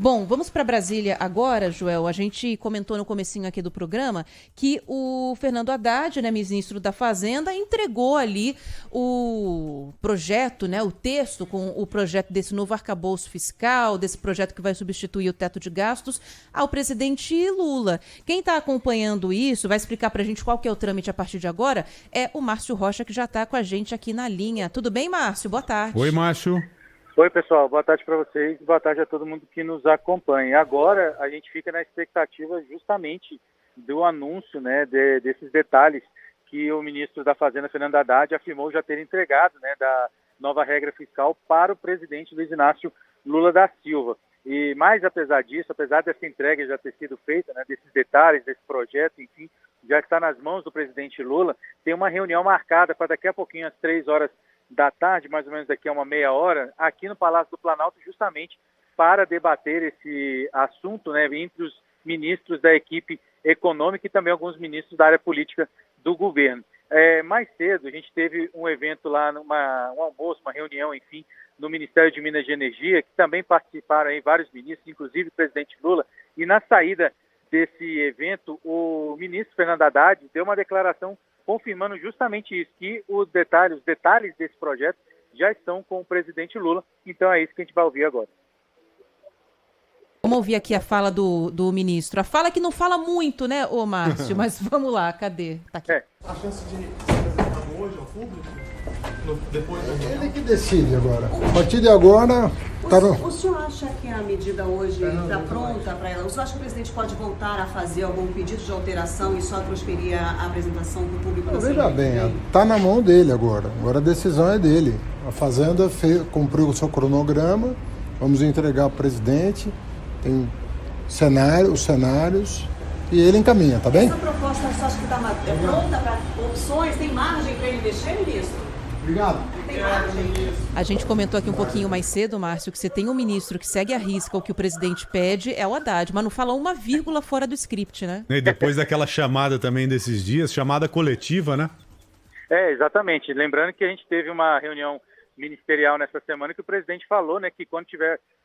Bom, vamos para Brasília agora, Joel. A gente comentou no comecinho aqui do programa que o Fernando Haddad, né, ministro da Fazenda, entregou ali o projeto, né, o texto com o projeto desse novo arcabouço fiscal, desse projeto que vai substituir o teto de gastos, ao presidente Lula. Quem está acompanhando isso, vai explicar para a gente qual que é o trâmite a partir de agora, é o Márcio Rocha, que já está com a gente aqui na linha. Tudo bem, Márcio? Boa tarde. Oi, Márcio. Oi, pessoal. Boa tarde para vocês. Boa tarde a todo mundo que nos acompanha. Agora, a gente fica na expectativa justamente do anúncio, né, desses detalhes que o ministro da Fazenda, Fernando Haddad, afirmou já ter entregado, né, da nova regra fiscal para o presidente Luiz Inácio Lula da Silva. E mais apesar disso, apesar dessa entrega já ter sido feita, né, desses detalhes, desse projeto, enfim, já está nas mãos do presidente Lula, tem uma reunião marcada para daqui a pouquinho, às 3 horas da tarde, mais ou menos daqui a uma meia hora, aqui no Palácio do Planalto, justamente para debater esse assunto, né, entre os ministros da equipe econômica e também alguns ministros da área política do governo. Mais cedo, a gente teve um evento lá, um almoço, uma reunião, enfim, no Ministério de Minas e Energia, que também participaram aí vários ministros, inclusive o presidente Lula, e na saída desse evento, o ministro Fernando Haddad deu uma declaração confirmando justamente isso, que os detalhes desse projeto já estão com o presidente Lula. Então é isso que a gente vai ouvir agora. Vamos ouvir aqui a fala do ministro. A fala que não fala muito, né, ô Márcio? Mas vamos lá, cadê? Tá aqui. A chance de se apresentar hoje ao público? Depois Ele que decide agora. A partir de agora... O senhor acha que a medida hoje está pronta para ela? O senhor acha que o presidente pode voltar a fazer algum pedido de alteração e só transferir a apresentação para o público? Veja bem, está na mão dele agora. Agora a decisão é dele. A Fazenda cumpriu o seu cronograma, vamos entregar ao presidente, tem os cenários, e ele encaminha, tá bem? Essa proposta, você acha que está pronta para opções? Tem margem para ele mexer, ministro? Obrigado. A gente comentou aqui um pouquinho mais cedo, Márcio, que você tem um ministro que segue à risca o que o presidente pede, é o Haddad, mas não fala uma vírgula fora do script, né? E depois daquela chamada também desses dias, chamada coletiva, né? Exatamente. Lembrando que a gente teve uma reunião ministerial nessa semana que o presidente falou, né, que quando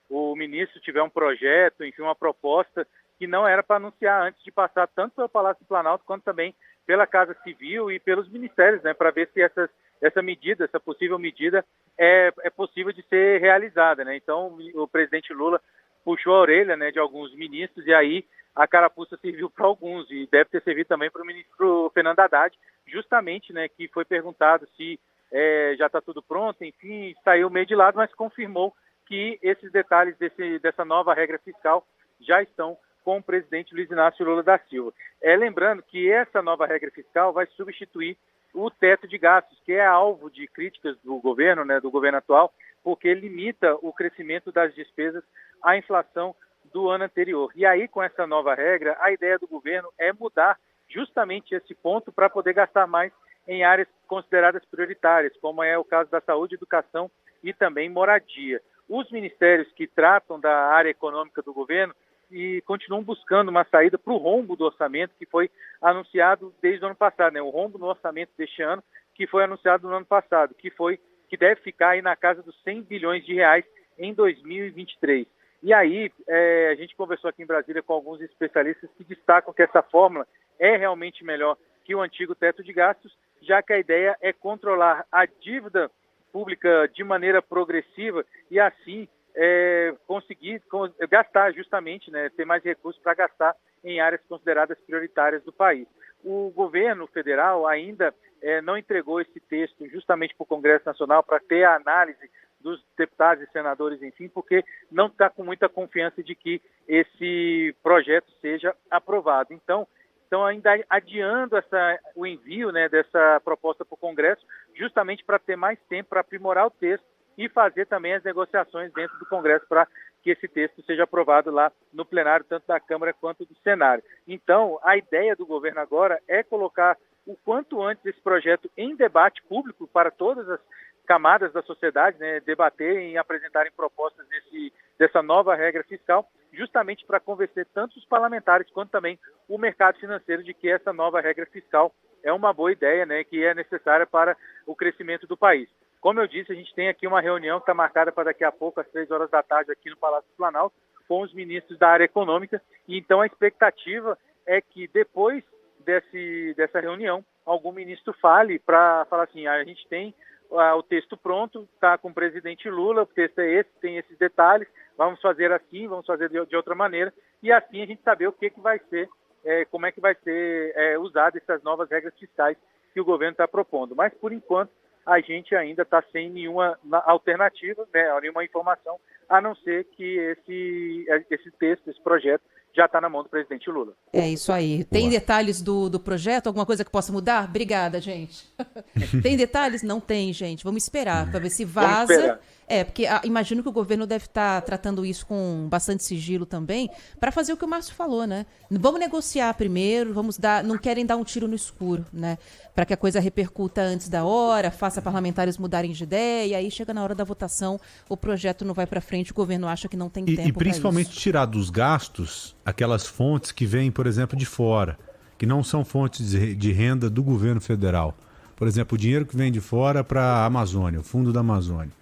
o ministro tiver um projeto, enfim, uma proposta, que não era para anunciar antes de passar tanto pelo Palácio do Planalto quanto também pela Casa Civil e pelos ministérios, né, para ver se essa possível medida é possível de ser realizada, né? Então, o presidente Lula puxou a orelha, né, de alguns ministros e aí a carapuça serviu para alguns e deve ter servido também para o ministro Fernando Haddad, justamente, né, que foi perguntado se já está tudo pronto, enfim, saiu meio de lado, mas confirmou que esses detalhes dessa nova regra fiscal já estão com o presidente Luiz Inácio Lula da Silva. Lembrando que essa nova regra fiscal vai substituir o teto de gastos, que é alvo de críticas do governo, né, do governo atual, porque limita o crescimento das despesas à inflação do ano anterior. E aí, com essa nova regra, a ideia do governo é mudar justamente esse ponto para poder gastar mais em áreas consideradas prioritárias, como é o caso da saúde, educação e também moradia. Os ministérios que tratam da área econômica do governo e continuam buscando uma saída para o rombo do orçamento que foi anunciado desde o ano passado, né? O rombo no orçamento deste ano que foi anunciado no ano passado, que deve ficar aí na casa dos 100 bilhões de reais em 2023. E aí, a gente conversou aqui em Brasília com alguns especialistas que destacam que essa fórmula é realmente melhor que o antigo teto de gastos, já que a ideia é controlar a dívida pública de maneira progressiva e assim conseguir gastar justamente, né, ter mais recursos para gastar em áreas consideradas prioritárias do país. O governo federal ainda não entregou esse texto justamente para o Congresso Nacional para ter a análise dos deputados e senadores, enfim, porque não está com muita confiança de que esse projeto seja aprovado. Então ainda adiando o envio, né, dessa proposta para o Congresso, justamente para ter mais tempo para aprimorar o texto e fazer também as negociações dentro do Congresso para que esse texto seja aprovado lá no plenário, tanto da Câmara quanto do Senado. Então, a ideia do governo agora é colocar o quanto antes esse projeto em debate público para todas as camadas da sociedade, né, debaterem e apresentarem propostas dessa nova regra fiscal, justamente para convencer tanto os parlamentares quanto também o mercado financeiro de que essa nova regra fiscal é uma boa ideia, né, que é necessária para o crescimento do país. Como eu disse, a gente tem aqui uma reunião que está marcada para daqui a pouco, às 3 horas da tarde, aqui no Palácio do Planalto, com os ministros da área econômica. E então a expectativa é que depois dessa reunião, algum ministro fale para falar assim, a gente tem o texto pronto, está com o presidente Lula, o texto é esse, tem esses detalhes, vamos fazer assim, vamos fazer de outra maneira, e assim a gente saber o que vai ser, como é que vai ser usado essas novas regras fiscais que o governo está propondo. Mas, por enquanto, a gente ainda está sem nenhuma alternativa, né, nenhuma informação, a não ser que esse texto, esse projeto, já está na mão do presidente Lula. É isso aí. Tem detalhes do projeto? Alguma coisa que possa mudar? Obrigada, gente. Tem detalhes? Não tem, gente. Vamos esperar para ver se vaza. Porque imagino que o governo deve estar tratando isso com bastante sigilo também, para fazer o que o Márcio falou, né? Vamos negociar primeiro, não querem dar um tiro no escuro, né? Para que a coisa repercuta antes da hora, faça parlamentares mudarem de ideia, e aí chega na hora da votação, o projeto não vai para frente, o governo acha que não tem tempo. E principalmente tirar dos gastos aquelas fontes que vêm, por exemplo, de fora, que não são fontes de renda do governo federal. Por exemplo, o dinheiro que vem de fora para a Amazônia, o Fundo da Amazônia.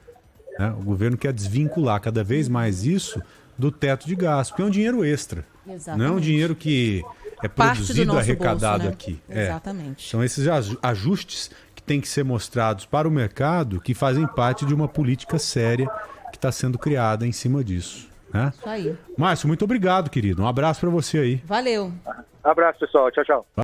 O governo quer desvincular cada vez mais isso do teto de gastos, porque é um dinheiro extra. Exatamente. Não é um dinheiro que é produzido, arrecadado bolso, né? aqui. Exatamente. São esses ajustes que têm que ser mostrados para o mercado, que fazem parte de uma política séria que está sendo criada em cima disso. Né? Isso aí. Márcio, muito obrigado, querido. Um abraço para você aí. Valeu. Abraço, pessoal. Tchau, tchau.